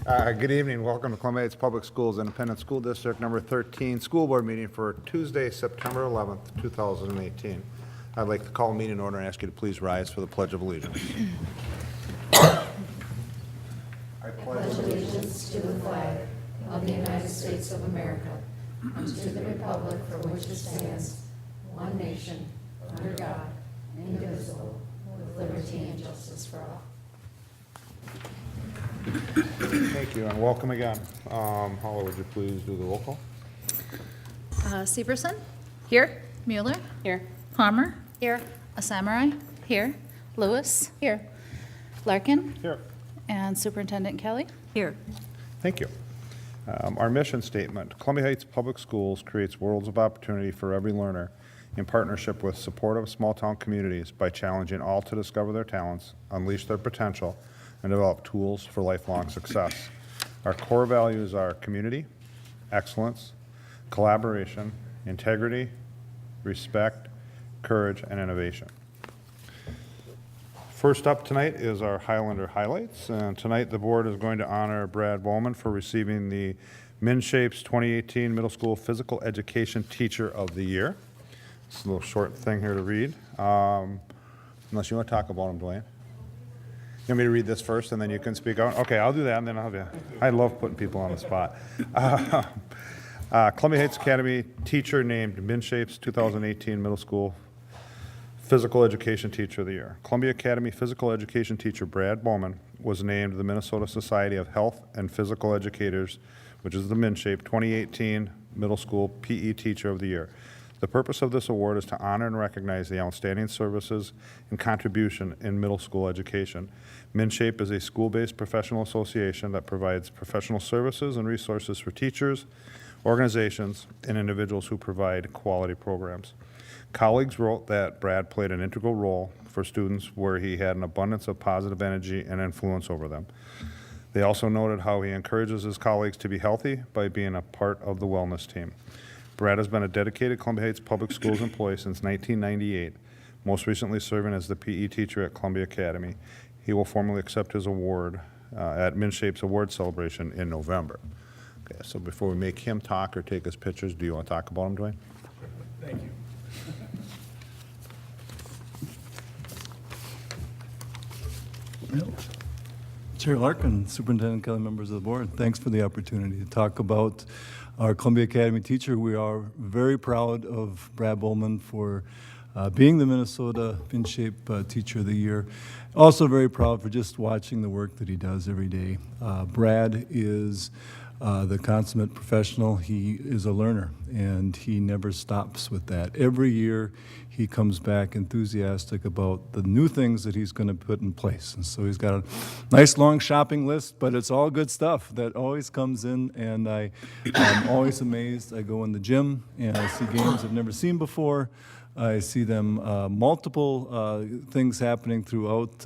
Good evening. Welcome to Columbia Heights Public Schools Independent School District Number 13 School Board meeting for Tuesday, September 11th, 2018. I'd like to call the meeting in order and ask you to please rise for the Pledge of Allegiance. I pledge allegiance to the flag of the United States of America and to the republic for which it stands, one nation, under God, indivisible, with liberty and justice for all. Thank you and welcome again. Paula, would you please do the roll call? Severson? Here. Mueller? Here. Palmer? Here. Samurai? Here. Lewis? Here. Larkin? Here. And Superintendent Kelly? Here. Thank you. Our mission statement, Columbia Heights Public Schools creates worlds of opportunity for every learner in partnership with supportive small-town communities by challenging all to discover their talents, unleash their potential, and develop tools for lifelong success. Our core values are community, excellence, collaboration, integrity, respect, courage, and innovation. First up tonight is our Highlander highlights, and tonight the board is going to honor Brad Bowman for receiving the MnShape's 2018 Middle School Physical Education Teacher of the Year. It's a little short thing here to read, unless you want to talk about him, Dwayne. You want me to read this first and then you can speak out? Okay, I'll do that and then I'll have you. I love putting people on the spot. Columbia Heights Academy teacher named MnShape's 2018 Middle School Physical Education Teacher of the Year. Columbia Academy Physical Education Teacher Brad Bowman was named the Minnesota Society of Health and Physical Educators, which is the MnShape 2018 Middle School PE Teacher of the Year. The purpose of this award is to honor and recognize the outstanding services and contribution in middle school education. MnShape is a school-based professional association that provides professional services and resources for teachers, organizations, and individuals who provide quality programs. Colleagues wrote that Brad played an integral role for students where he had an abundance of positive energy and influence over them. They also noted how he encourages his colleagues to be healthy by being a part of the wellness team. Brad has been a dedicated Columbia Heights Public Schools employee since 1998, most recently serving as the PE teacher at Columbia Academy. He will formally accept his award at MnShape's award celebration in November. Okay, so before we make him talk or take his pictures, do you want to talk about him, Dwayne? Thank you. Chair Larkin, Superintendent Kelly, members of the board, thanks for the opportunity to talk about our Columbia Academy teacher. We are very proud of Brad Bowman for being the Minnesota MnShape Teacher of the Year. Also very proud for just watching the work that he does every day. Brad is the consummate professional. He is a learner, and he never stops with that. Every year, he comes back enthusiastic about the new things that he's going to put in place. And so he's got a nice long shopping list, but it's all good stuff that always comes in, and I'm always amazed. I go in the gym, and I see games I've never seen before. I see them multiple things happening throughout,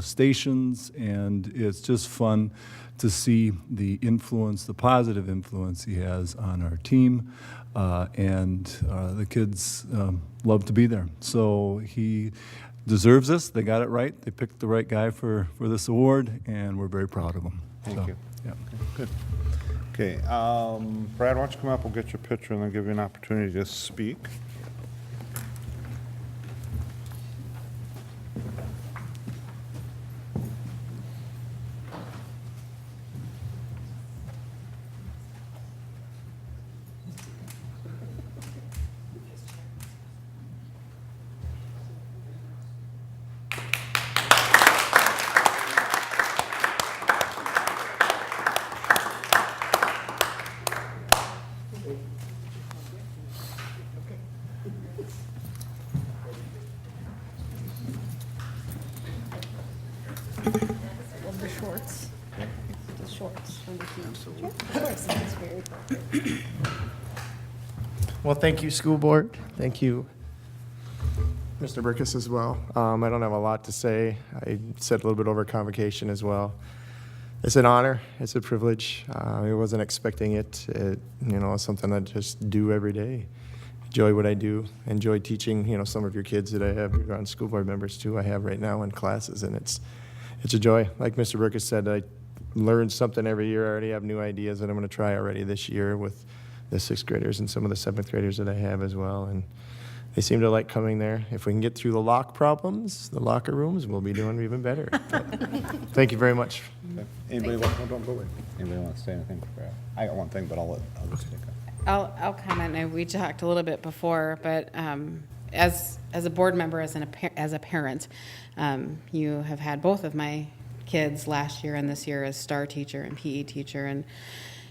stations, and it's just fun to see the influence, the positive influence he has on our team, and the kids love to be there. So he deserves this. They got it right. They picked the right guy for this award, and we're very proud of him. Thank you. Yeah. Okay, good. Okay, Brad, why don't you come up, we'll get your picture and then give you an opportunity to speak. The shorts. The shorts from the team. Of course, that's very appropriate. Well, thank you, school board. Thank you, Mr. Perkes, as well. I don't have a lot to say. I said a little bit over convocation as well. It's an honor. It's a privilege. I wasn't expecting it. It's something I just do every day. Enjoy what I do. Enjoy teaching, some of your kids that I have. You're on school board members too. I have right now in classes, and it's a joy. Like Mr. Perkes said, learn something every year. I already have new ideas that I'm going to try already this year with the sixth graders and some of the seventh graders that I have as well. And they seem to like coming there. If we can get through the lock problems, the locker rooms, we'll be doing even better. But thank you very much. Okay. Anybody want, oh, don't go away. Anybody want to say anything? I got one thing, but I'll just take it. I'll comment. And we talked a little bit before, but as a board member, as a parent, you have had both of my kids last year and this year as STAR teacher and PE teacher, and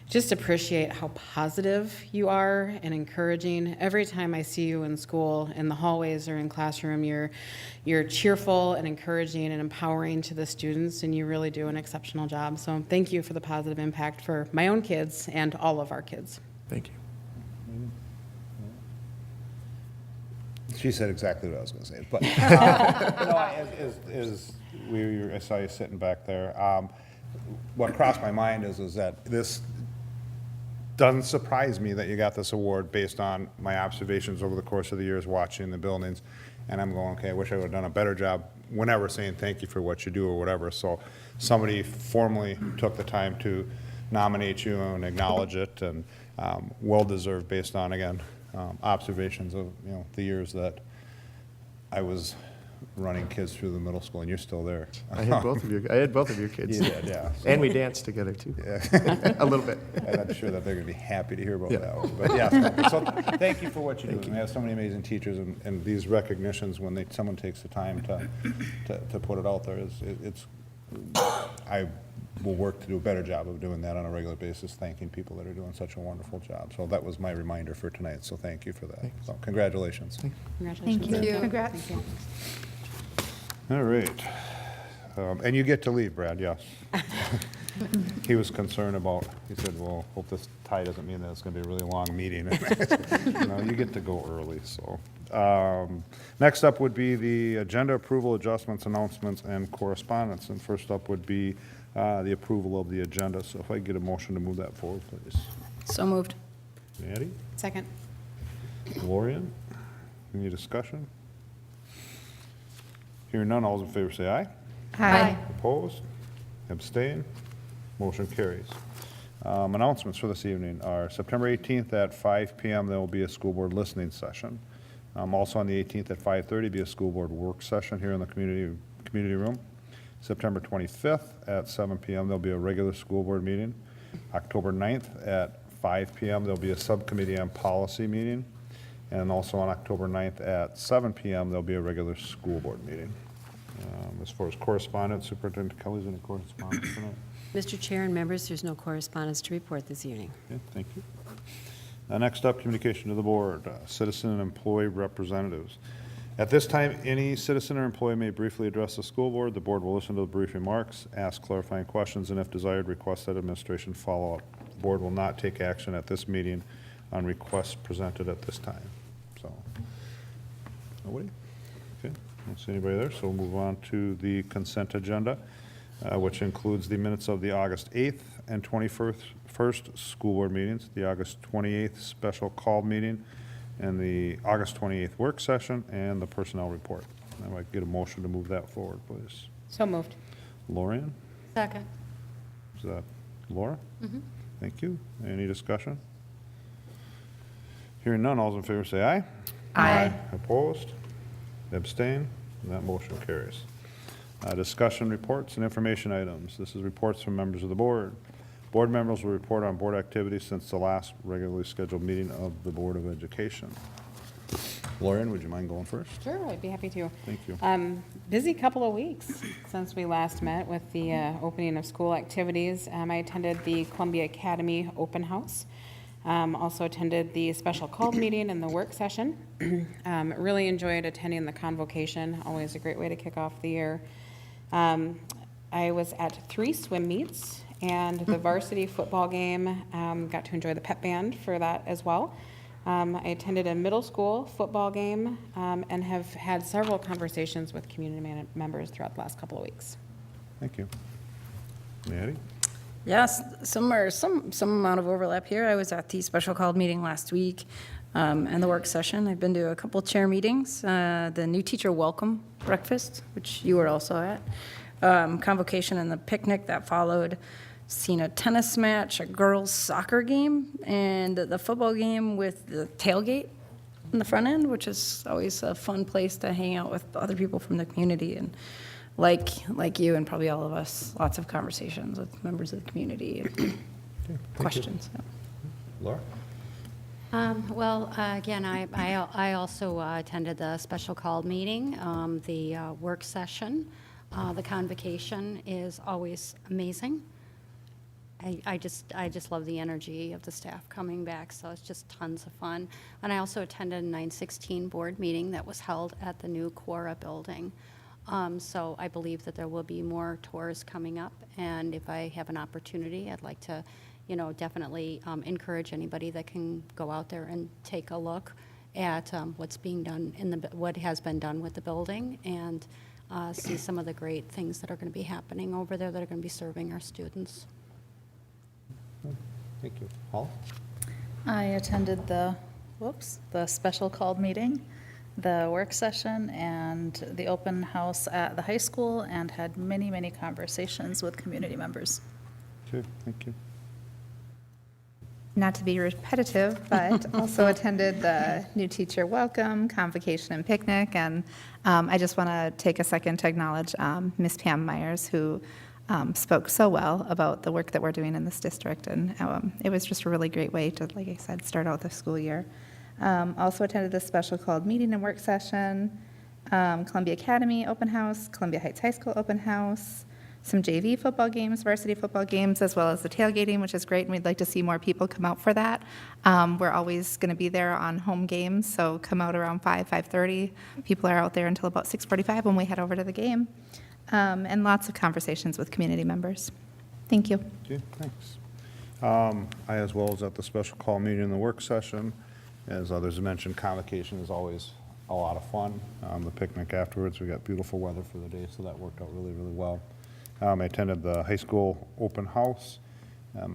just appreciate how positive you are and encouraging. Every time I see you in school, in the hallways or in classroom, you're cheerful and encouraging and empowering to the students, and you really do an exceptional job. So thank you for the positive impact for my own kids and all of our kids. Thank you. She said exactly what I was going to say, but I saw you sitting back there. What crossed my mind is that this doesn't surprise me that you got this award based on my observations over the course of the years watching the buildings, and I'm going, okay, I wish I would have done a better job whenever saying thank you for what you do or whatever. So somebody formally took the time to nominate you and acknowledge it, and well-deserved based on, again, observations of, the years that I was running kids through the middle school, and you're still there. I had both of your kids. You did, yeah. And we danced together too. Yeah. A little bit. And I'm sure that they're going to be happy to hear about Yeah. that one. But yeah, so thank you for what you do. And we have so many amazing teachers, and these recognitions, when someone takes the time to put it out there, I will work to do a better job of doing that on a regular basis, thanking people that are doing such a wonderful job. So that was my reminder for tonight, so thank you for that. So congratulations. Congratulations. Thank you. Congrats. All right. And you get to leave, Brad, yes. He was concerned about, he said, well, hope this tie doesn't mean that it's going to be a really long meeting. No, you get to go early, so. Next up would be the agenda approval, adjustments, announcements, and correspondence. And first up would be the approval of the agenda. So if I get a motion to move that forward, please. So moved. Maddie? Second. Lorian? Any discussion? Hearing none, all those in favor say aye. Aye. Opposed? Abstain? Motion carries. Announcements for this evening are September 18th at 5 p.m. there will be a school board listening session. Also on the 18th at 5:30 be a school board work session here in the community room. September 25th at 7 p.m. there'll be a regular school board meeting. October 9th at 5 p.m. there'll be a subcommittee on policy meeting. And also on October 9th at 7 p.m. there'll be a regular school board meeting. As far as correspondence, Superintendent Kelly's any correspondence tonight? Mr. Chair and members, there's no correspondence to report this evening. Okay, thank you. Next up, communication to the board, citizen and employee representatives. At this time, any citizen or employee may briefly address the school board. The board will listen to the brief remarks, ask clarifying questions, and if desired, request that administration follow up. The board will not take action at this meeting on requests presented at this time. So, nobody? Okay, I don't see anybody there, so we'll move on to the consent agenda, which includes the minutes of the August 8th and 21st school board meetings, the August 28th special call meeting, and the August 28th work session, and the personnel report. I might get a motion to move that forward, please. So moved. Lorian? Second. Is that Laura? Thank you. Any discussion? Hearing none, all those in favor say aye. Aye. Opposed? Abstain? And that motion carries. Discussion reports and information items. This is reports from members of the board. Board members will report on board activities since the last regularly scheduled meeting of the Board of Education. Lauren, would you mind going first? Sure, I'd be happy to. Thank you. Busy couple of weeks since we last met with the opening of school activities. I attended the Columbia Academy Open House. Also attended the special call meeting and the work session. Really enjoyed attending the convocation, always a great way to kick off the year. I was at 3 swim meets and the varsity football game. Got to enjoy the pep band for that as well. I attended a middle school football game and have had several conversations with community members throughout the last couple of weeks. Thank you. Maddie? Yes, some amount of overlap here. I was at the special called meeting last week and the work session. I've been to a couple chair meetings, the new teacher welcome breakfast, which you were also at, convocation and the picnic that followed. seen a tennis match, a girls' soccer game, and the football game with the tailgate in the front end, which is always a fun place to hang out with other people from the community. And like you and probably all of us, lots of conversations with members of the community and questions. Yeah. Laura? Again, I also attended the special called meeting, the work session. The convocation is always amazing. I just love the energy of the staff coming back, so it's just tons of fun. And I also attended a 916 board meeting that was held at the new Quora building. So I believe that there will be more tours coming up, and if I have an opportunity, I'd like to, definitely encourage anybody that can go out there and take a look at what's being done what has been done with the building, and see some of the great things that are going to be happening over there that are going to be serving our students. Thank you. Paul? I attended the special called meeting, the work session, and the open house at the high school, and had many, many conversations with community members. Okay, thank you. Not to be repetitive, but also attended the new teacher welcome, convocation, and picnic. And I just want to take a second to acknowledge Ms. Pam Myers, who spoke so well about the work that we're doing in this district. And it was just a really great way to, like I said, start out the school year. Also attended the special called meeting and work session, Columbia Academy open house, Columbia Heights High School open house, some JV football games, varsity football games, as well as the tailgating, which is great, and we'd like to see more people come out for that. We're always going to be there on home games, so come out around 5:30. People are out there until about 6:45 when we head over to the game, and lots of conversations with community members. Thank you. Okay, thanks. I, as well as at the special call meeting and the work session, as others have mentioned, convocation is always a lot of fun. The picnic afterwards, we got beautiful weather for the day, so that worked out really, really well. I attended the high school open house.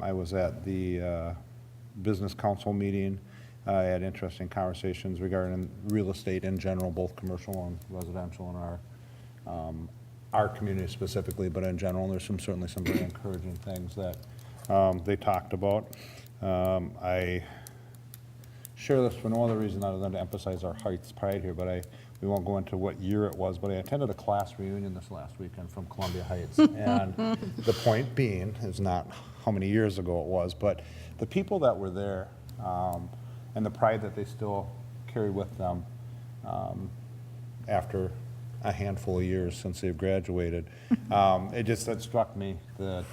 I was at the business council meeting. I had interesting conversations regarding real estate in general, both commercial and residential in our community specifically, but in general. There's certainly some very encouraging things that they talked about. I share this for no other reason other than to emphasize our Heights pride here, but we won't go into what year it was, but I attended a class reunion this last weekend from Columbia Heights. And the point being is not how many years ago it was, but the people that were there and the pride that they still carry with them after a handful of years since they've graduated. That struck me that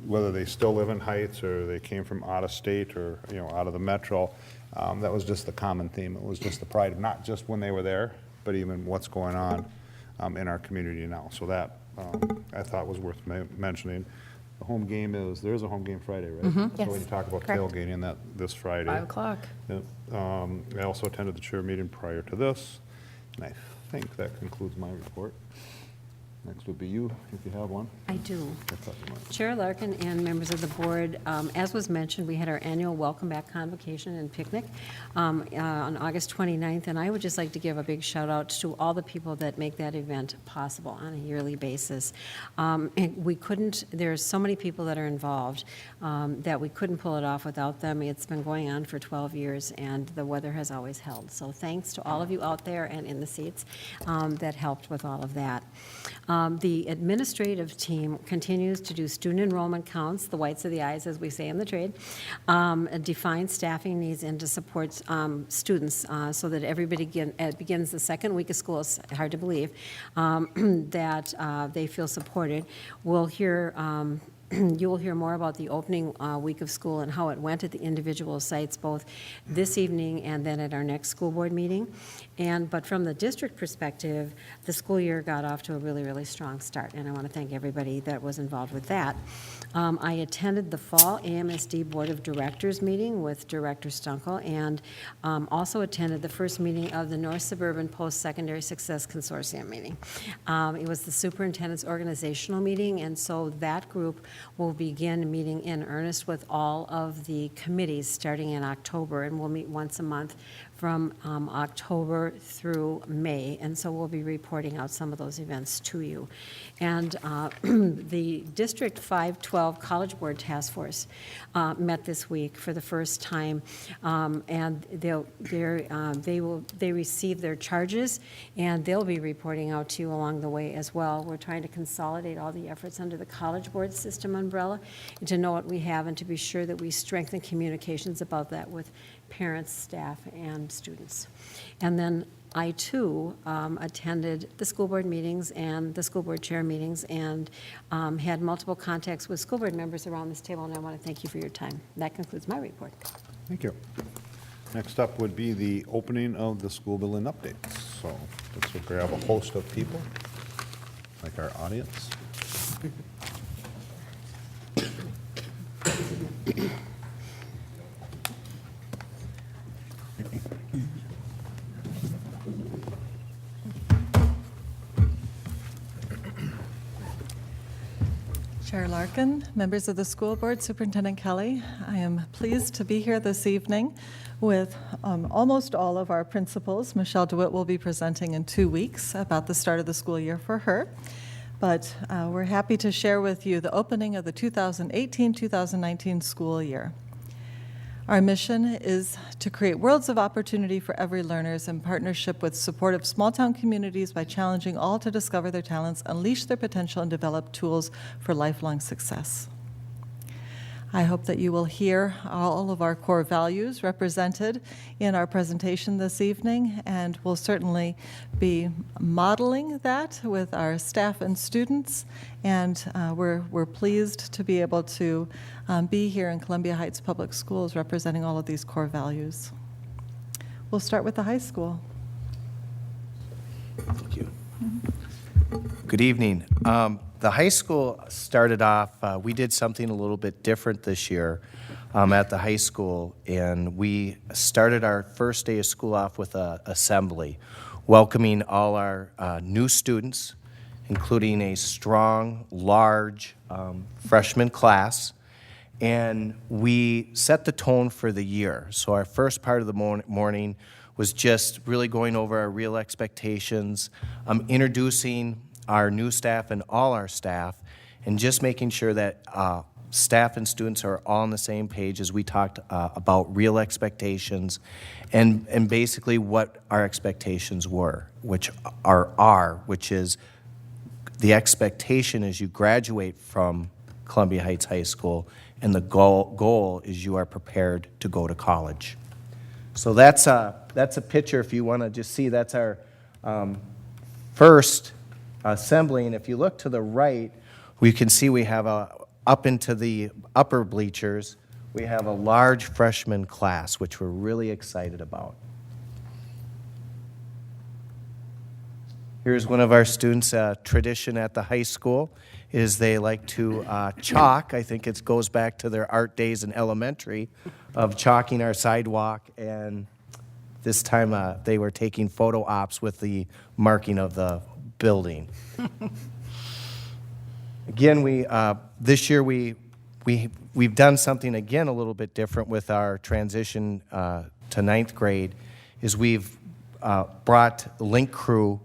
whether they still live in Heights or they came from out of state or out of the metro, that was just the common theme. It was just the pride of not just when they were there, but even what's going on in our community now. So that I thought was worth mentioning. The home game there is a home game Friday, right? Mm-hmm. So Yes, when you talk about correct. tailgating, that this Friday. 5 o'clock. Yep. I also attended the chair meeting prior to this, and I think that concludes my report. Next would be you, if you have one. I do. I thought you might. Chair Larkin and members of the board, as was mentioned, we had our annual Welcome Back Convocation and Picnic on August 29th, and I would just like to give a big shout out to all the people that make that event possible on a yearly basis. And there's so many people that are involved that we couldn't pull it off without them. It's been going on for 12 years, and the weather has always held. So thanks to all of you out there and in the seats that helped with all of that. The administrative team continues to do student enrollment counts, the whites of the eyes, as we say in the trade, define staffing needs, and to support students so that everybody begins the second week of school, it's hard to believe, that they feel supported. You will hear more about the opening week of school and how it went at the individual sites, both this evening and then at our next school board meeting. But from the district perspective, the school year got off to a really, really strong start, and I want to thank everybody that was involved with that. I attended the fall AMSD Board of Directors meeting with Director Stunkel, and also attended the first meeting of the North Suburban Post-Secondary Success Consortium meeting. It was the superintendent's organizational meeting, and so that group will begin meeting in earnest with all of the committees starting in October, and we'll meet once a month from October through May, and so we'll be reporting out some of those events to you. And the District 512 College Board Task Force met this week for the first time, and they received their charges, and they'll be reporting out to you along the way as well. We're trying to consolidate all the efforts under the College Board system umbrella, and to know what we have, and to be sure that we strengthen communications about that with parents, staff, and students. And then I, too, attended the school board meetings and the school board chair meetings, and had multiple contacts with school board members around this table, and I want to thank you for your time. That concludes my report. Thank you. Next up would be the opening of the school building updates. So this will grab a host of people, like our audience. Chair Larkin, members of the school board, Superintendent Kelly, I am pleased to be here this evening with almost all of our principals. Michelle DeWitt will be presenting in 2 weeks about the start of the school year for her. But we're happy to share with you the opening of the 2018-2019 school year. Our mission is to create worlds of opportunity for every learners in partnership with supportive small-town communities by challenging all to discover their talents, unleash their potential, and develop tools for lifelong success. I hope that you will hear all of our core values represented in our presentation this evening, and we'll certainly be modeling that with our staff and students, and we're pleased to be able to be here in Columbia Heights Public Schools representing all of these core values. We'll start with the high school. Thank you. Good evening. The high school started off, we did something a little bit different this year at the high school, and we started our first day of school off with an assembly, welcoming all our new students, including a strong, large freshman class, and we set the tone for the year. So our first part of the morning was just really going over our real expectations, introducing our new staff and all our staff, and just making sure that staff and students are all on the same page as we talked about real expectations and basically what our expectations were, which is the expectation is you graduate from Columbia Heights High School, and the goal is you are prepared to go to college. So that's a picture, if you want to just see, that's our first assembly, and if you look to the right, we can see we have up into the upper bleachers, we have a large freshman class, which we're really excited about. Here's one of our students' tradition at the high school is they like to chalk. I think it goes back to their art days in elementary of chalking our sidewalk, and this time they were taking photo ops with the marking of the building. Again, this year we've done something again a little bit different with our transition to ninth grade. Is we've brought Link Crew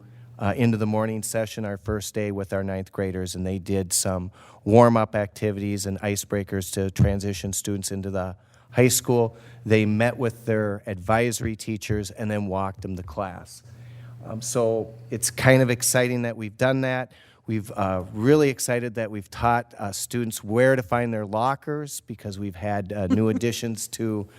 into the morning session our first day with our ninth graders, and they did some warm-up activities and icebreakers to transition students into the high school. They met with their advisory teachers and then walked them to class. So it's kind of exciting that we've done that. We've really excited that we've taught students where to find their lockers, because we've had new additions to,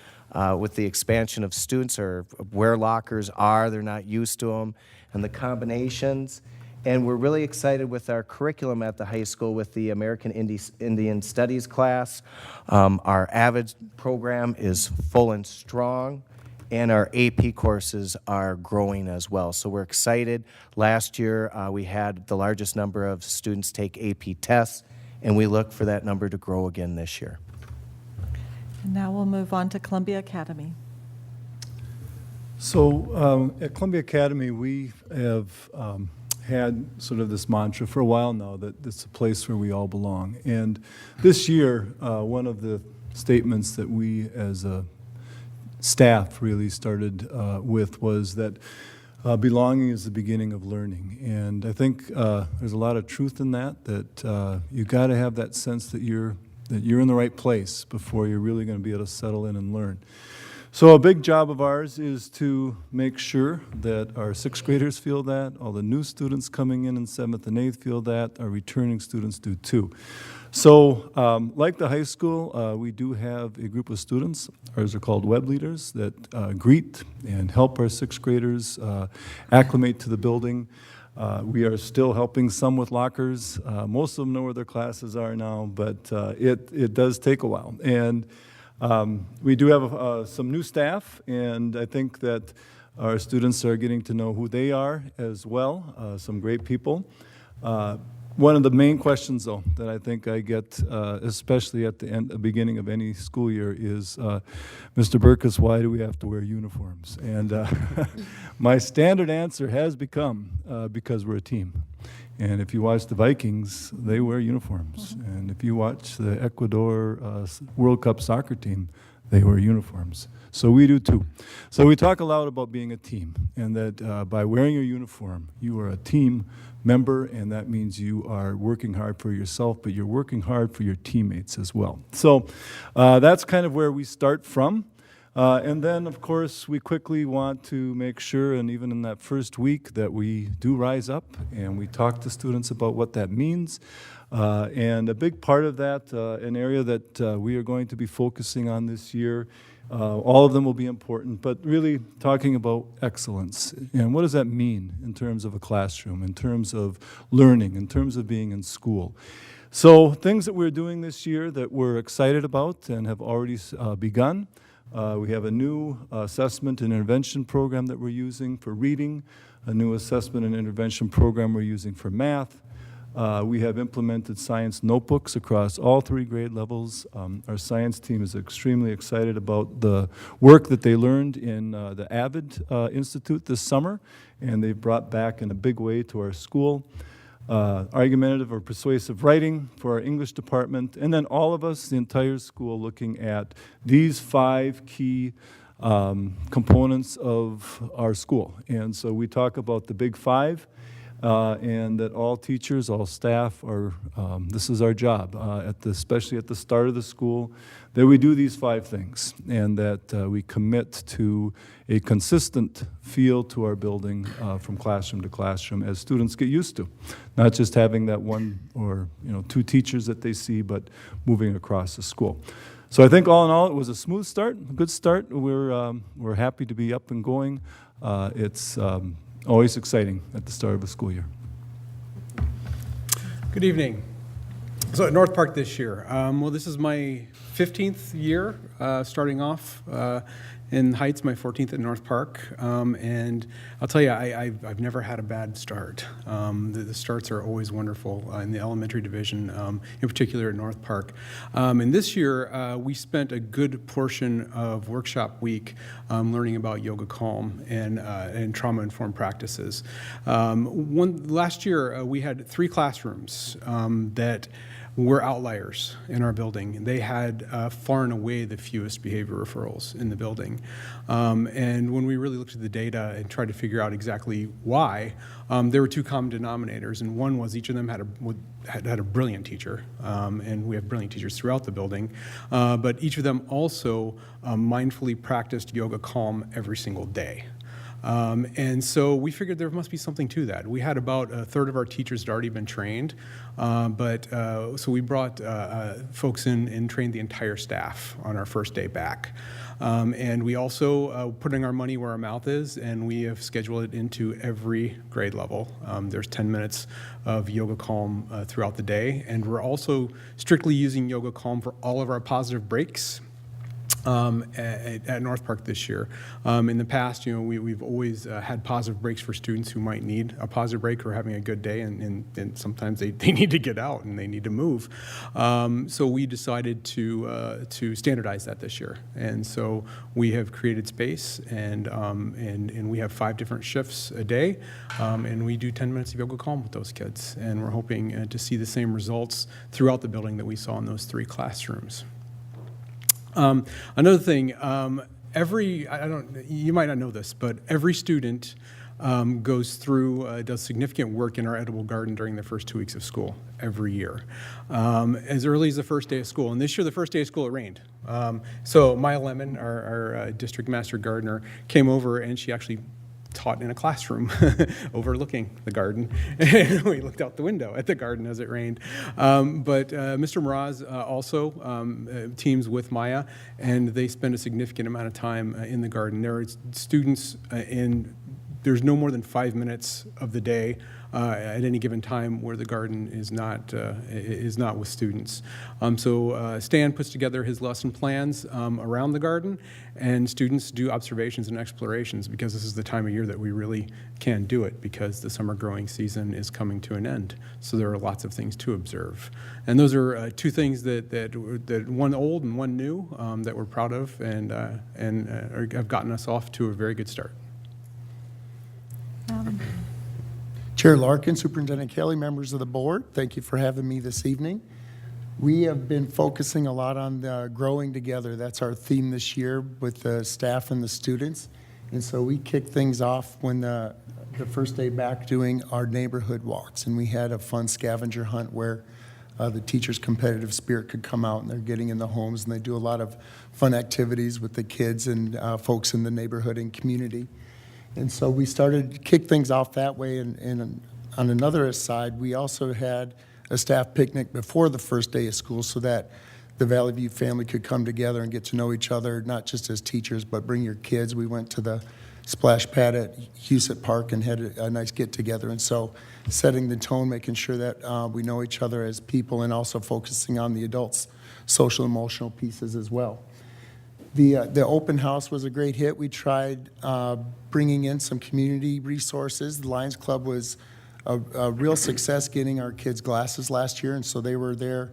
with the expansion of students, or where lockers are, they're not used to them, and the combinations. And we're really excited with our curriculum at the high school with the American Indian Studies class. Our AVID program is full and strong, and our AP courses are growing as well. So we're excited. Last year, we had the largest number of students take AP tests, and we look for that number to grow again this year. And now we'll move on to Columbia Academy. So at Columbia Academy, we have had sort of this mantra for a while now that it's a place where we all belong. And this year, one of the statements that we as a staff really started with was that belonging is the beginning of learning. And I think there's a lot of truth in that you got to have that sense that you're in the right place before you're really going to be able to settle in and learn. So a big job of ours is to make sure that our sixth graders feel that, all the new students coming in seventh and eighth feel that, our returning students do too. So like the high school, we do have a group of students, ours are called web leaders, that greet and help our sixth graders acclimate to the building. We are still helping some with lockers. Most of them know where their classes are now, but it does take a while. And we do have some new staff, and I think that our students are getting to know who they are as well, some great people. One of the main questions, though, that I think I get, especially at the beginning of any school year, is, Mr. Perkes, why do we have to wear uniforms? And my standard answer has become, because we're a team. And if you watch the Vikings, they wear uniforms. And if you watch the Ecuador World Cup soccer team, they wear uniforms. So we do too. So we talk a lot about being a team, and that by wearing your uniform, you are a team member, and that means you are working hard for yourself, but you're working hard for your teammates as well. So that's kind of where we start from. And then, of course, we quickly want to make sure, and even in that first week, that we do rise up and we talk to students about what that means. And a big part of that, an area that we are going to be focusing on this year, all of them will be important, but really talking about excellence. And what does that mean in terms of a classroom, in terms of learning, in terms of being in school? So things that we're doing this year that we're excited about and have already begun. We have a new assessment and intervention program that we're using for reading, a new assessment and intervention program we're using for math. We have implemented science notebooks across all 3 grade levels. Our science team is extremely excited about the work that they learned in the AVID Institute this summer, and they've brought back in a big way to our school. Argumentative or persuasive writing for our English department, and then all of us, the entire school, looking at these 5 key components of our school. And so we talk about the big 5, and that all teachers, all staff are, this is our job, especially at the start of the school, that we do these 5 things, and that we commit to a consistent feel to our building from classroom to classroom as students get used to. Not just having that 1 or 2 teachers that they see, but moving across the school. So I think all in all, it was a smooth start, a good start. We're happy to be up and going. It's always exciting at the start of a school year. Good evening. So at North Park this year, well, this is my 15th year starting off in Heights, my 14th at North Park, and I'll tell you, I've never had a bad start. The starts are always wonderful in the elementary division, in particular at North Park. And this year, we spent a good portion of workshop week learning about yoga calm and trauma-informed practices. Last year, we had 3 classrooms that were outliers in our building. They had far and away the fewest behavior referrals in the building. And when we really looked at the data and tried to figure out exactly why, there were 2 common denominators, and one was each of them had a brilliant teacher, and we have brilliant teachers throughout the building, but each of them also mindfully practiced yoga calm every single day. And so we figured there must be something to that. We had about a third of our teachers had already been trained, so we brought folks in and trained the entire staff on our first day back. And we also putting our money where our mouth is, and we have scheduled it into every grade level. There's 10 minutes of yoga calm throughout the day, and we're also strictly using yoga calm for all of our positive breaks. At North Park this year. In the past, we've always had positive breaks for students who might need a positive break or having a good day, and sometimes they need to get out and they need to move. So we decided to standardize that this year, and so we have created space, and we have 5 different shifts a day, and we do 10 minutes of yoga calm with those kids, and we're hoping to see the same results throughout the building that we saw in those 3 classrooms. Another thing, you might not know this, but every student goes through, does significant work in our edible garden during the first 2 weeks of school every year, as early as the first day of school. And this year, the first day of school, it rained. So Maya Lemon, our district master gardener, came over and she actually taught in a classroom overlooking the garden. And we looked out the window at the garden as it rained. But Mr. Mraz also teams with Maya, and they spend a significant amount of time in the garden. There are students there's no more than 5 minutes of the day at any given time where the garden is not with students. So Stan puts together his lesson plans around the garden, and students do observations and explorations because this is the time of year that we really can do it because the summer growing season is coming to an end. So there are lots of things to observe. And those are two things that one old and one new that we're proud of and have gotten us off to a very good start. Chair Larkin, Superintendent Kelly, members of the board, thank you for having me this evening. We have been focusing a lot on the growing together. That's our theme this year with the staff and the students. And so we kicked things off when the first day back doing our neighborhood walks. And we had a fun scavenger hunt where the teachers' competitive spirit could come out, and they're getting in the homes, and they do a lot of fun activities with the kids and folks in the neighborhood and community. And so we started to kick things off that way. And on another aside, we also had a staff picnic before the first day of school so that the Valley View family could come together and get to know each other, not just as teachers, but bring your kids. We went to the splash pad at Husett Park and had a nice get-together. And so setting the tone, making sure that we know each other as people, and also focusing on the adults' social, emotional pieces as well. The open house was a great hit. We tried bringing in some community resources. The Lions Club was a real success getting our kids glasses last year, and so they were there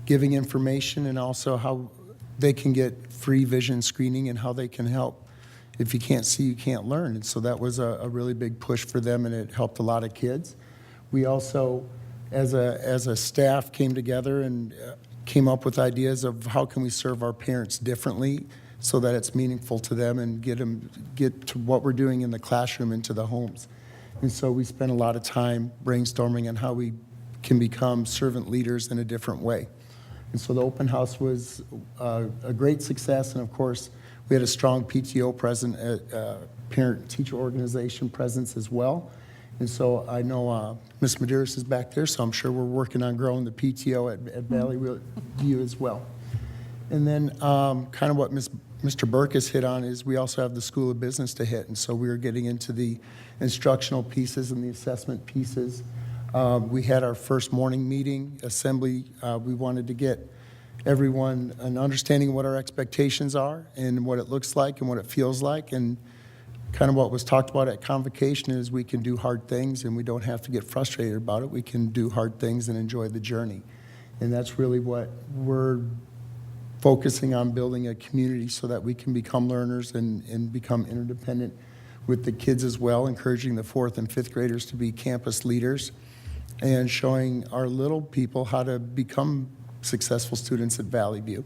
giving information and also how they can get free vision screening and how they can help. If you can't see, you can't learn. And so that was a really big push for them, and it helped a lot of kids. We also, as a staff, came together and came up with ideas of how can we serve our parents differently so that it's meaningful to them and get to what we're doing in the classroom into the homes. And so we spent a lot of time brainstorming on how we can become servant leaders in a different way. And so the open house was a great success, and of course we had a strong PTO present, parent-teacher organization presence as well. And so I know Ms. Medeiros is back there, so I'm sure we're working on growing the PTO at Valley View as well. And then kind of what Mr. Perkes hit on is we also have the School of Business to hit, and so we were getting into the instructional pieces and the assessment pieces. We had our first morning meeting, assembly. We wanted to get everyone an understanding of what our expectations are and what it looks like and what it feels like. And kind of what was talked about at convocation is we can do hard things and we don't have to get frustrated about it. We can do hard things and enjoy the journey. And that's really what we're focusing on, building a community so that we can become learners and become interdependent with the kids as well, encouraging the 4th and 5th graders to be campus leaders and showing our little people how to become successful students at Valley View.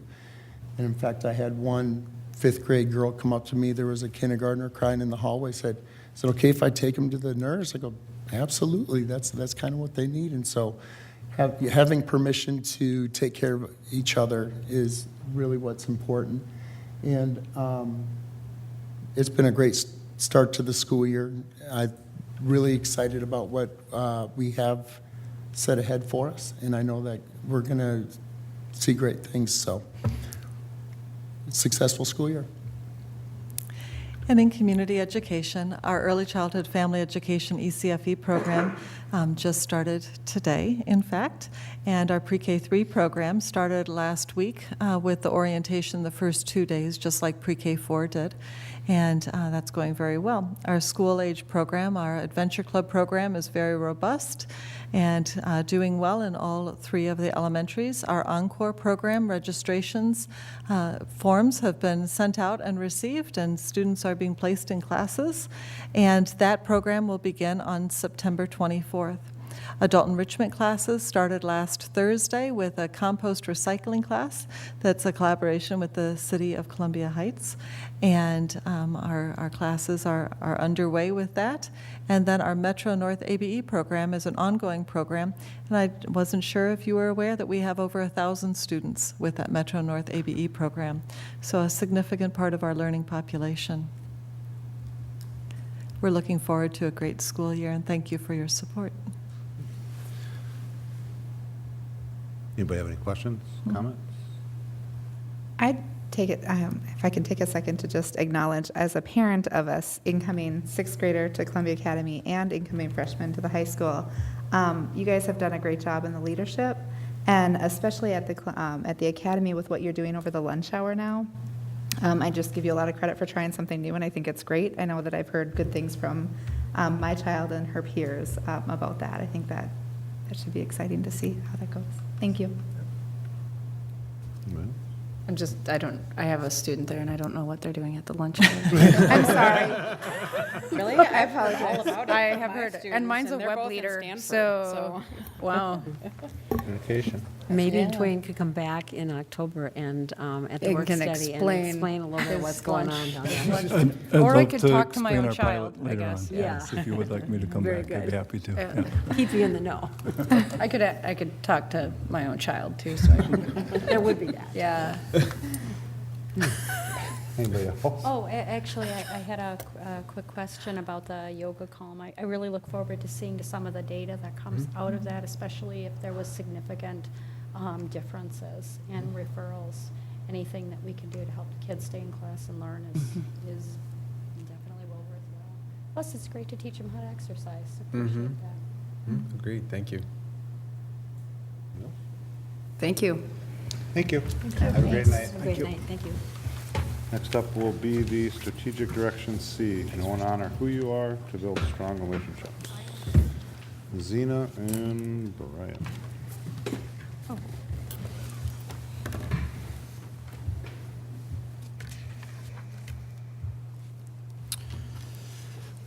And in fact, I had one 5th grade girl come up to me. There was a kindergartner crying in the hallway, said, "Is it okay if I take him to the nurse?" I go, "Absolutely, that's kind of what they need." And so having permission to take care of each other is really what's important. And it's been a great start to the school year. I'm really excited about what we have set ahead for us, and I know that we're going to see great things. So successful school year. And in community education, our early childhood family education ECFE program just started today, in fact, and our pre-K3 program started last week with the orientation the first 2 days, just like pre-K4 did, and that's going very well. Our school-age program, our Adventure Club program, is very robust and doing well in all 3 of the elementaries. Our Encore program registrations forms have been sent out and received, and students are being placed in classes, and that program will begin on September 24th. Adult enrichment classes started last Thursday with a compost recycling class that's a collaboration with the City of Columbia Heights. And our classes are underway with that. And then our Metro North ABE program is an ongoing program. And I wasn't sure if you were aware that we have over 1,000 students with that Metro North ABE program. So a significant part of our learning population. We're looking forward to a great school year, and thank you for your support. Anybody have any questions, comments? I'd take it, if I can take a second to just acknowledge, as a parent of a incoming sixth grader to Columbia Academy and incoming freshman to the high school, you guys have done a great job in the leadership, and especially at the academy with what you're doing over the lunch hour now. I just give you a lot of credit for trying something new, and I think it's great. I know that I've heard good things from my child and her peers about that. I think that should be exciting to see how that goes. Thank you. I have a student there, and I don't know what they're doing at the lunch hour. I'm sorry. Really? I apologize. All about it I with have my heard it. students, And mine's a they're web both in leader, Stanford, so, wow. Communication. Maybe Yeah. Dwayne could come back in October and at the And work can study and explain explain a little bit his what's going on lunch. down there. I'd Or I love could to talk to my explain own our child, pilot I later guess. on. Yeah. Yes, if you would like me to come Very back, I'd be good. happy to. Yeah. Yeah. Keep you in the know. I could talk to my own child, too, so I can, There would be that. yeah. Anybody else? Oh, actually, I had a quick question about the yoga calm. I really look forward to seeing some of the data that comes out of that, especially if there was significant differences in referrals. Anything that we can do to help the kids stay in class and learn is definitely well worthwhile. Plus, it's great to teach them how to exercise. Appreciate that. Agreed, thank you. Thank you. Thank you. Have a great night. Have a great night. Thank you. Next up will be the strategic direction C. Know and honor who you are to build strong relationships. Zena and Brian.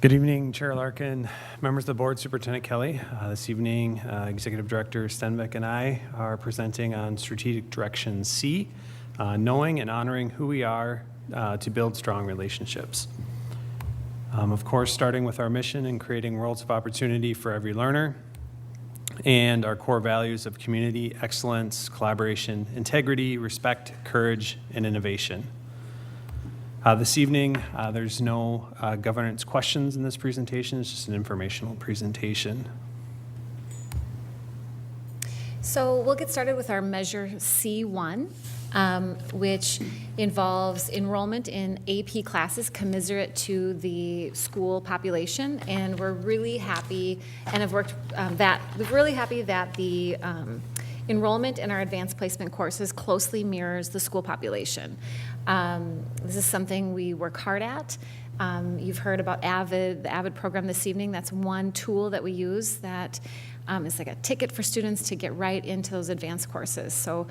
Good evening, Chair Larkin, members of the board, Superintendent Kelly. This evening, Executive Director Stenbeck and I are presenting on Strategic Direction C, knowing and honoring who we are to build strong relationships. Of course, starting with our mission and creating worlds of opportunity for every learner, and our core values of community, excellence, collaboration, integrity, respect, courage, and innovation. This evening, there's no governance questions in this presentation. It's just an informational presentation. So we'll get started with our Measure C1, which involves enrollment in AP classes commensurate to the school population. And we're really happy and have worked we're really happy that the enrollment in our advanced placement courses closely mirrors the school population. This is something we work hard at. You've heard about AVID, the AVID program this evening. That's one tool that we use that is like a ticket for students to get right into those advanced courses. So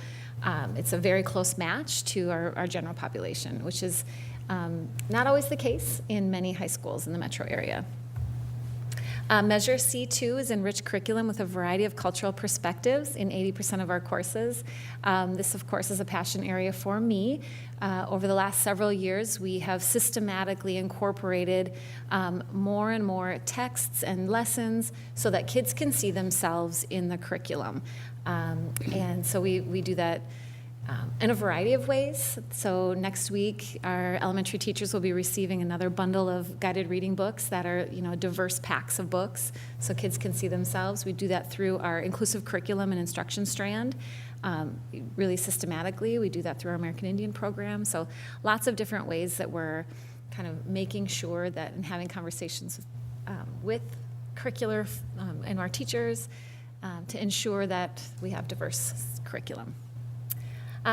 it's a very close match to our general population, which is not always the case in many high schools in the metro area. Measure C2 is enriched curriculum with a variety of cultural perspectives in 80% of our courses. This, of course, is a passion area for me. Over the last several years, we have systematically incorporated more and more texts and lessons so that kids can see themselves in the curriculum. And so we do that in a variety of ways. So next week, our elementary teachers will be receiving another bundle of guided reading books that are, diverse packs of books so kids can see themselves. We do that through our inclusive curriculum and instruction strand. Really systematically, we do that through our American Indian program. So lots of different ways that we're kind of making sure that and having conversations with curricular and our teachers to ensure that we have diverse curriculum.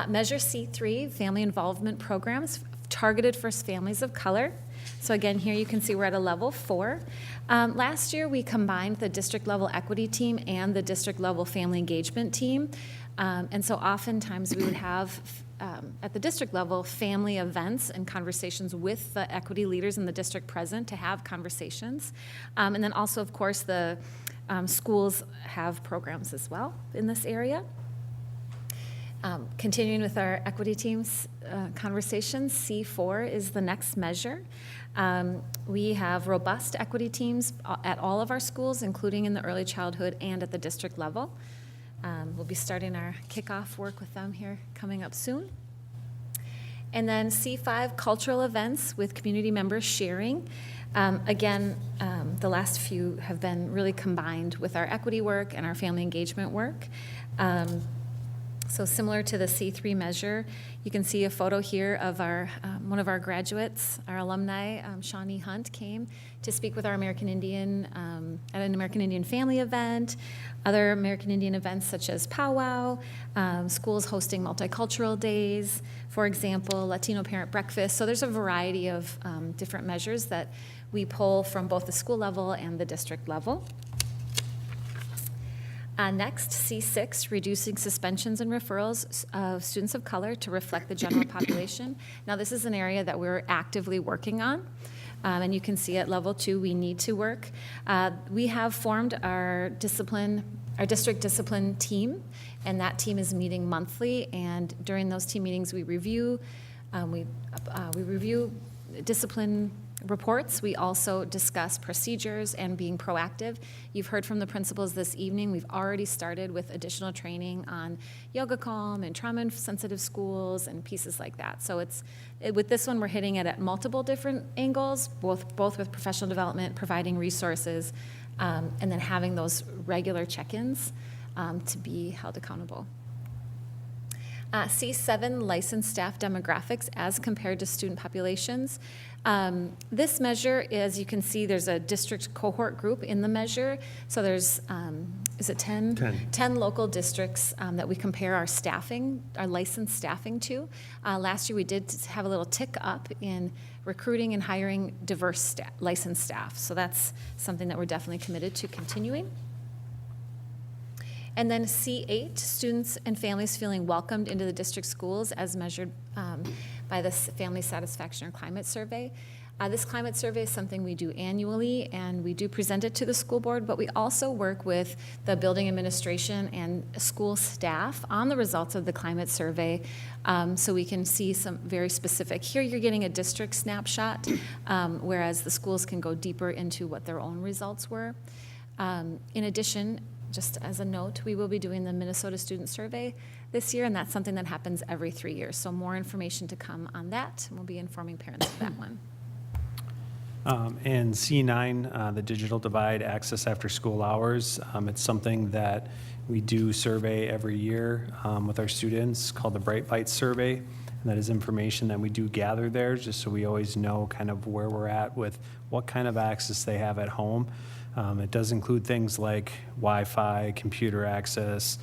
Measure C3, family involvement programs targeted for families of color. So again, here you can see we're at a level 4. Last year, we combined the district level equity team and the district level family engagement team. And so oftentimes we would have, at the district level, family events and conversations with the equity leaders in the district present to have conversations. And then also, of course, the schools have programs as well in this area. Continuing with our equity teams conversations, C4 is the next measure. We have robust equity teams at all of our schools, including in the early childhood and at the district level. We'll be starting our kickoff work with them here coming up soon. And then C5, cultural events with community members sharing. Again, the last few have been really combined with our equity work and our family engagement work. So similar to the C3 measure, you can see a photo here of our one of our graduates, our alumni, Shawnee Hunt, came to speak with our American Indian at an American Indian family event, other American Indian events such as powwow, schools hosting multicultural days, for example, Latino parent breakfast. So there's a variety of different measures that we pull from both the school level and the district level. Next, C6, reducing suspensions and referrals of students of color to reflect the general population. Now, this is an area that we're actively working on, and you can see at level 2 we need to work. We have formed our district discipline team, and that team is meeting monthly. And during those team meetings, we review discipline reports. We also discuss procedures and being proactive. You've heard from the principals this evening. We've already started with additional training on Yoga Calm and trauma-sensitive schools and pieces like that. So with this one, we're hitting it at multiple different angles, both with professional development, providing resources, and then having those regular check-ins to be held accountable. C7, licensed staff demographics as compared to student populations. This measure, as you can see, there's a district cohort group in the measure. So there's, is it 10? 10 local districts that we compare our staffing, our licensed staffing to. Last year we did have a little tick up in recruiting and hiring diverse licensed staff. So that's something that we're definitely committed to continuing. And then C8, students and families feeling welcomed into the district schools as measured by the Family Satisfaction or Climate Survey. This climate survey is something we do annually, and we do present it to the school board, but we also work with the building administration and school staff on the results of the climate survey, so we can see some very specific. Here you're getting a district snapshot, whereas the schools can go deeper into what their own results were. In addition, just as a note, we will be doing the Minnesota Student Survey this year, and that's something that happens every 3 years. So more information to come on that, and we'll be informing parents of that one. And C9, the digital divide, access after school hours. It's something that we do survey every year with our students called the Bright Lights Survey. And that is information that we do gather there just so we always know kind of where we're at with what kind of access they have at home. It does include things like Wi-Fi, computer access,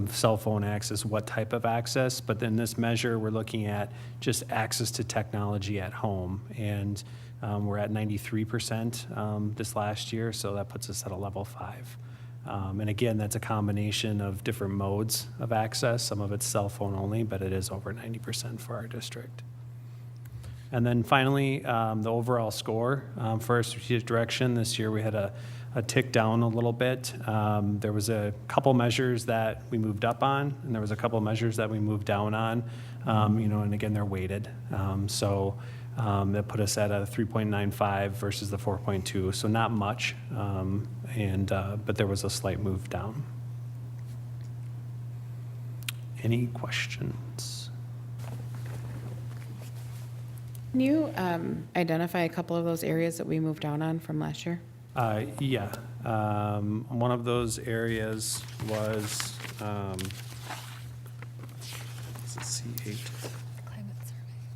cell phone access, what type of access. But in this measure, we're looking at just access to technology at home. And we're at 93% this last year, so that puts us at a level 5. And again, that's a combination of different modes of access. Some of it's cell phone only, but it is over 90% for our district. And then finally, the overall score for our strategic direction. This year we had a tick down a little bit. There was a couple measures that we moved up on, and there was a couple measures that we moved down on. And again, they're weighted. That put us at a 3.95 versus the 4.2, so not much, but there was a slight move down. Any questions? Can you identify a couple of those areas that we moved down on from last year? Yeah. One of those areas was C8.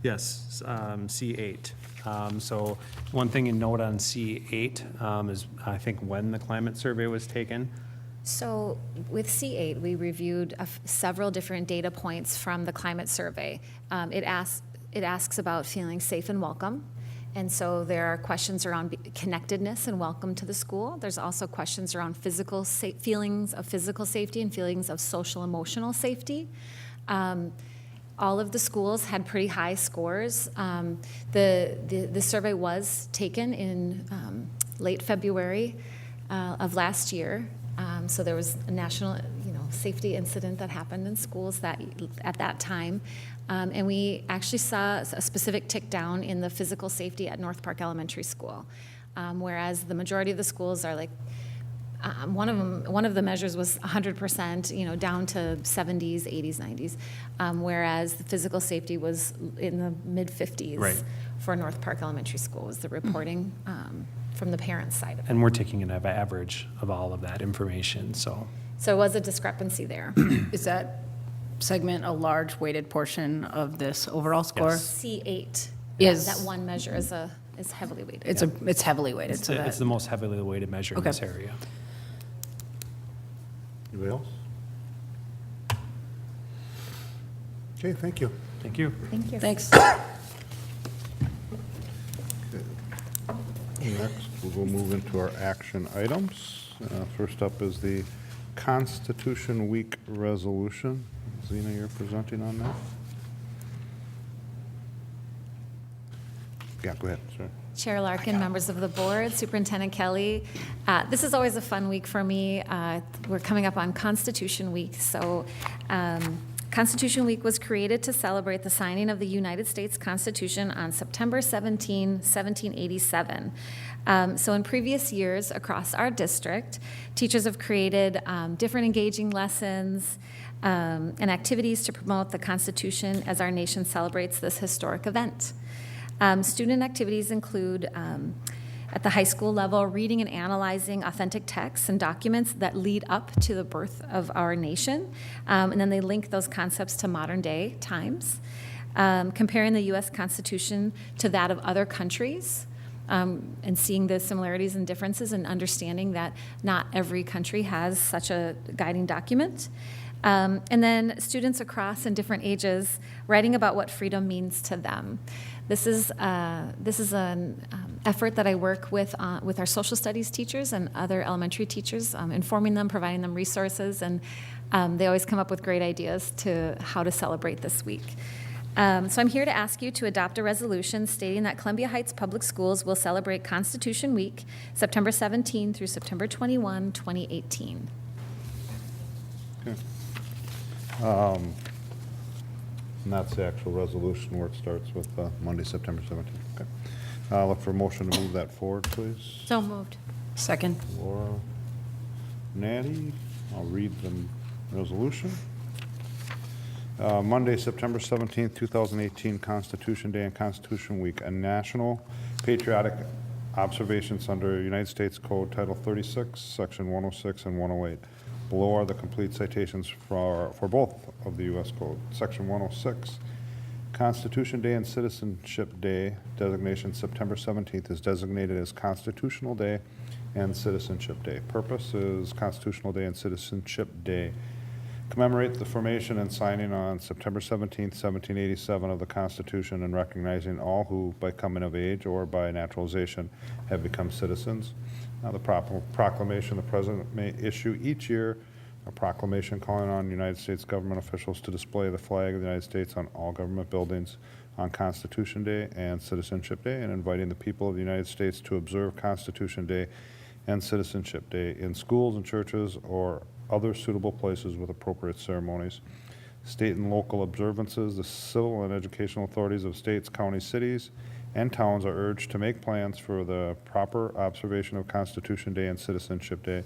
Yes, C8. So one thing you note on C8 is I think when the climate survey was taken. So with C8, we reviewed several different data points from the climate survey. It asks about feeling safe and welcome. And so there are questions around connectedness and welcome to the school. There's also questions around feelings of physical safety and feelings of social emotional safety. All of the schools had pretty high scores. The survey was taken in late February. of last year. So there was a national, safety incident that happened in schools at that time. And we actually saw a specific tick down in the physical safety at North Park Elementary School. Whereas the majority of the schools are like, one of the measures was 100%, down to 70s, 80s, 90s. Whereas the physical safety was in the mid-50s. Right. For North Park Elementary School was the reporting from the parents' side of it. And we're taking an average of all of that information, so. So it was a discrepancy there. Is that segment a large weighted portion of this overall score? Yes. C8. Is- that one measure is heavily weighted. It's heavily weighted, It's, so it's the that, most heavily weighted measure in Okay. this area. Anybody else? Okay, thank you. Thank you. Thank you. thanks. Next, we'll move into our action items. First up is the Constitution Week resolution. Zena, you're presenting on that? Yeah, go ahead, sir. Chair Larkin, members of the board, Superintendent Kelly. This is always a fun week for me. We're coming up on Constitution Week. So Constitution Week was created to celebrate the signing of the United States Constitution on September 17, 1787. So in previous years across our district, teachers have created different engaging lessons and activities to promote the Constitution as our nation celebrates this historic event. Student activities include, at the high school level, reading and analyzing authentic texts and documents that lead up to the birth of our nation, and then they link those concepts to modern day times, comparing the U.S. Constitution to that of other countries, and seeing the similarities and differences and understanding that not every country has such a guiding document. And then students across and different ages writing about what freedom means to them. This is an effort that I work with our social studies teachers and other elementary teachers, informing them, providing them resources, and they always come up with great ideas to how to celebrate this week. So I'm here to ask you to adopt a resolution stating that Columbia Heights Public Schools will celebrate Constitution Week, September 17 through September 21, 2018. Okay. And that's the actual resolution where it starts with Monday, September 17th. Okay. Look for a motion to move that forward, please. So moved. Second. Laura, Natty, I'll read the resolution. Monday, September 17th, 2018, Constitution Day and Constitution Week, a national patriotic observations under United States Code Title 36, Section 106 and 108. Below are the complete citations for both of the U.S. Code. Section 106, Constitution Day and Citizenship Day designation September 17th is designated as Constitutional Day and Citizenship Day. Purpose is Constitutional Day and Citizenship Day. Commemorate the formation and signing on September 17th, 1787 of the Constitution and recognizing all who, by coming of age or by naturalization, have become citizens. Now, the proclamation the President may issue each year, a proclamation calling on United States government officials to display the flag of the United States on all government buildings on Constitution Day and Citizenship Day, and inviting the people of the United States to observe Constitution Day and Citizenship Day in schools and churches or other suitable places with appropriate ceremonies. State and local observances, the civil and educational authorities of states, counties, cities, and towns are urged to make plans for the proper observation of Constitution Day and Citizenship Day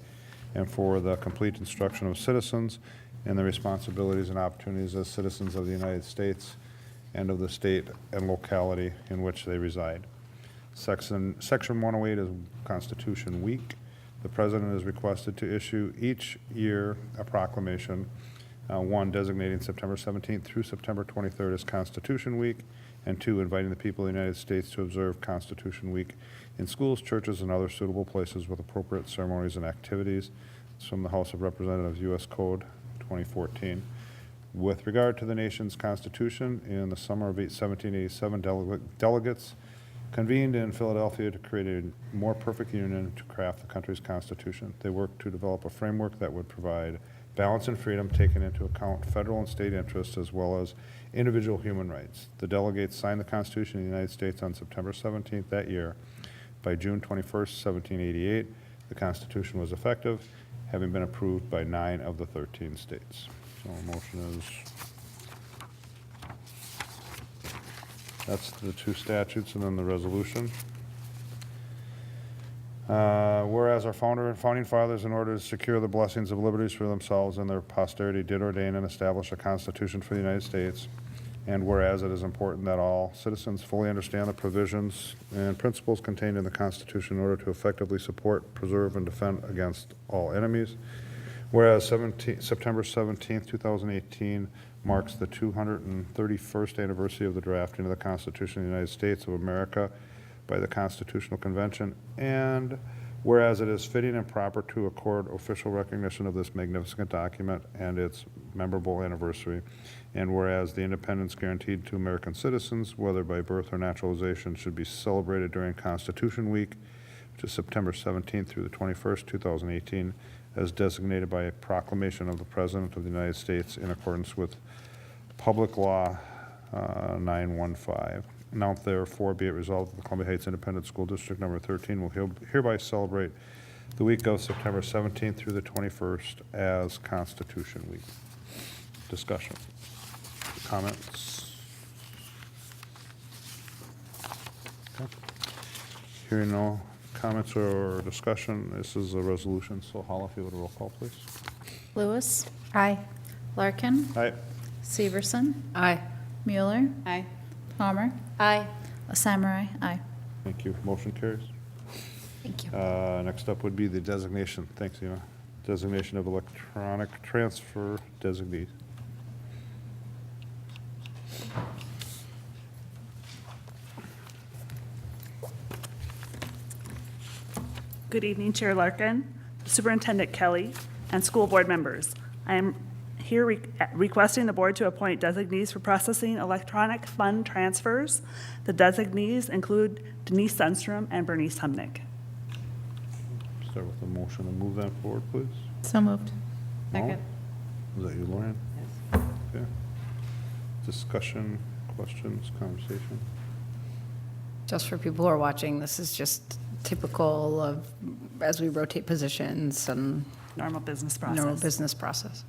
and for the complete instruction of citizens in the responsibilities and opportunities as citizens of the United States and of the state and locality in which they reside. Section 108 is Constitution Week. The President is requested to issue each year a proclamation, one designating September 17th through September 23rd as Constitution Week, and two, inviting the people of the United States to observe Constitution Week in schools, churches, and other suitable places with appropriate ceremonies and activities. It's from the House of Representatives, U.S. Code 2014. With regard to the nation's Constitution, in the summer of 1787, delegates convened in Philadelphia to create a more perfect union to craft the country's Constitution. They worked to develop a framework that would provide balance and freedom, taking into account federal and state interests as well as individual human rights. The delegates signed the Constitution of the United States on September 17th that year. By June 21st, 1788, The Constitution was effective, having been approved by 9 of the 13 states. So a motion is, that's the 2 statutes and then the resolution. Whereas our founder and founding fathers, in order to secure the blessings of liberties for themselves and their posterity, did ordain and establish a Constitution for the United States. And whereas it is important that all citizens fully understand the provisions and principles contained in the Constitution in order to effectively support, preserve, and defend against all enemies. Whereas September 17th, 2018 marks the 231st anniversary of the drafting of the Constitution of the United States of America by the Constitutional Convention, and whereas it is fitting and proper to accord official recognition of this magnificent document and its memorable anniversary, and whereas the independence guaranteed to American citizens, whether by birth or naturalization, should be celebrated during Constitution Week, which is September 17th through the 21st, 2018, as designated by a proclamation of the President of the United States in accordance with Public Law 915. Now therefore be it resolved that the Columbia Heights Independent School District Number 13 will hereby celebrate the week of September 17th through the 21st as Constitution Week. Discussion. Comments? Okay. Hearing no comments or discussion, this is a resolution, so Holla, if you would roll call, please. Lewis. Aye. Larkin. Aye. Severson. Aye. Mueller. Aye. Palmer. Aye. Samurai. Aye. Thank you. Motion carries. Thank you. Next up would be the designation. Thanks, Eva. Designation of electronic transfer designee. Good evening, Chair Larkin, Superintendent Kelly, and school board members. I am here requesting the board to appoint designees for processing electronic fund transfers. The designees include Denise Sundstrom and Bernice Humnick. Start with a motion to move that forward, please. So moved. Second. Was that you, Lauren? Yes. Okay. Discussion, questions, conversation? Just for people who are watching, this is just typical of, as we rotate positions and Normal business process. normal business process.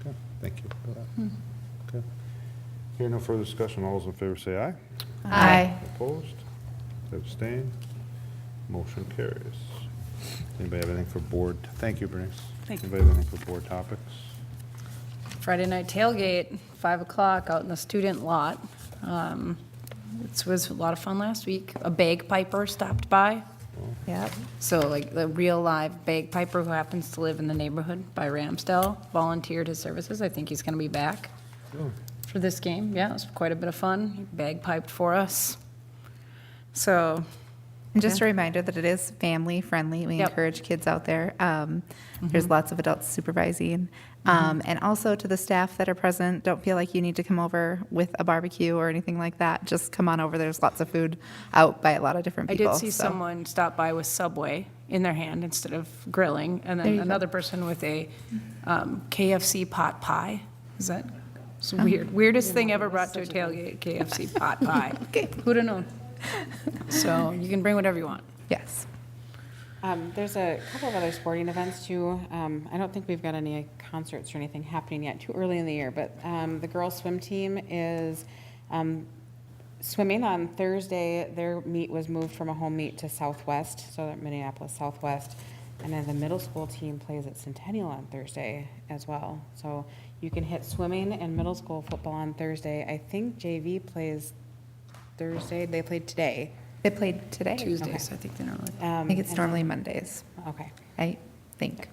Okay, thank you for that. Okay. Hearing no further discussion, all those in favor say aye. Aye. Opposed? Abstained? Motion carries. Anybody have anything for board? Thank you, Bernice. Thank you. Anybody have anything for board topics? Friday night tailgate, 5 o'clock out in the student lot. It was a lot of fun last week. A bagpiper stopped by. Yep. So like the real live bagpiper who happens to live in the neighborhood by Ramsdale volunteered his services. I think he's going to be back for this game. Yeah, it was quite a bit of fun. He bagpiped for us. So. And just a reminder that it is family friendly. We Yep. encourage kids out there. There's lots of adults supervising. And also to the staff that are present, don't feel like you need to come over with a barbecue or anything like that. Just come on over. There's lots of food out by a lot of different I people. did see someone stop by with Subway in their hand instead of grilling, and There then you go. another person with a KFC pot pie. Is that it's weird? Weirdest thing ever brought to a tailgate, KFC pot pie. Okay. Who'd have known? So you can bring whatever you want. Yes. There's a couple of other sporting events too. I don't think we've got any concerts or anything happening yet, too early in the year, but the girls' swim team is swimming on Thursday. Their meet was moved from a home meet to Southwest, so Minneapolis Southwest. And then the middle school team plays at Centennial on Thursday as well. So you can hit swimming and middle school football on Thursday. I think JV plays Thursday. They played today. They played today. Tuesdays, I think they're normally. I think it's and normally then- Mondays. Okay. I think.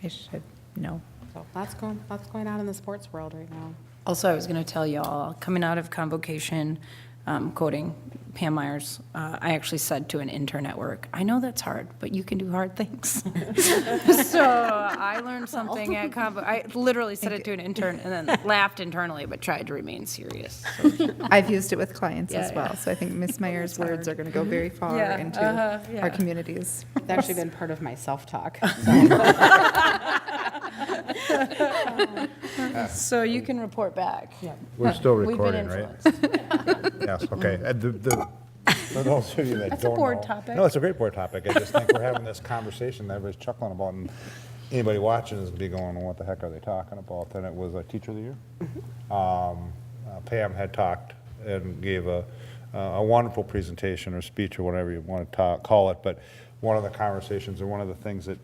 I should know. So lots going on in the sports world right now. Also, I was going to tell y'all, coming out of convocation, coding, Pam Myers, I actually said to an intern at work, I know that's hard, but you can do hard things. So I learned something at I literally said it to an intern and then laughed internally, but tried to remain serious. So, I've used it with clients as Yeah, well, yeah. so I think Ms. Meyer's words are going to go very far Yeah, into yeah. our communities. It's actually been part of my self-talk. So you can report back. We're still We've been recording, right? influenced. Yes, okay. For those of you that That's a don't board know- topic. No, it's a great board topic. I just think we're having this conversation that everybody's chuckling about, and anybody watching is gonna be going, well, what the heck are they talking about? And it was a Teacher of the Year. Pam had talked and gave a wonderful presentation or speech or whatever you want to call it, but one of the conversations or one of the things that,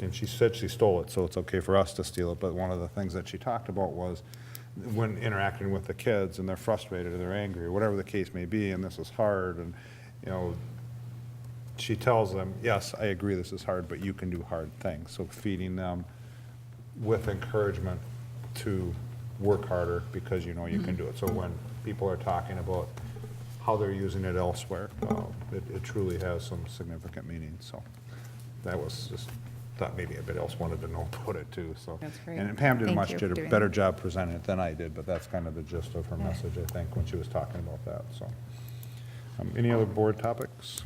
and she said she stole it, so it's okay for us to steal it, but one of the things that she talked about was when interacting with the kids and they're frustrated or they're angry or whatever the case may be, and this is hard, and, you know, she tells them, yes, I agree this is hard, but you can do hard things. So feeding them with encouragement to work harder because you know you can do it. So when people are talking about how they're using it elsewhere, it truly has some significant meaning. So that was just, thought maybe everybody else wanted to know about it too, so. That's great. And Pam Thank you did for a doing better that. job presenting it than I did, but that's kind of the gist of her message, I think, when she was talking about that, so. Any other board topics?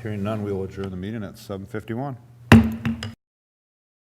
Hearing none, we will adjourn the meeting at 7:51.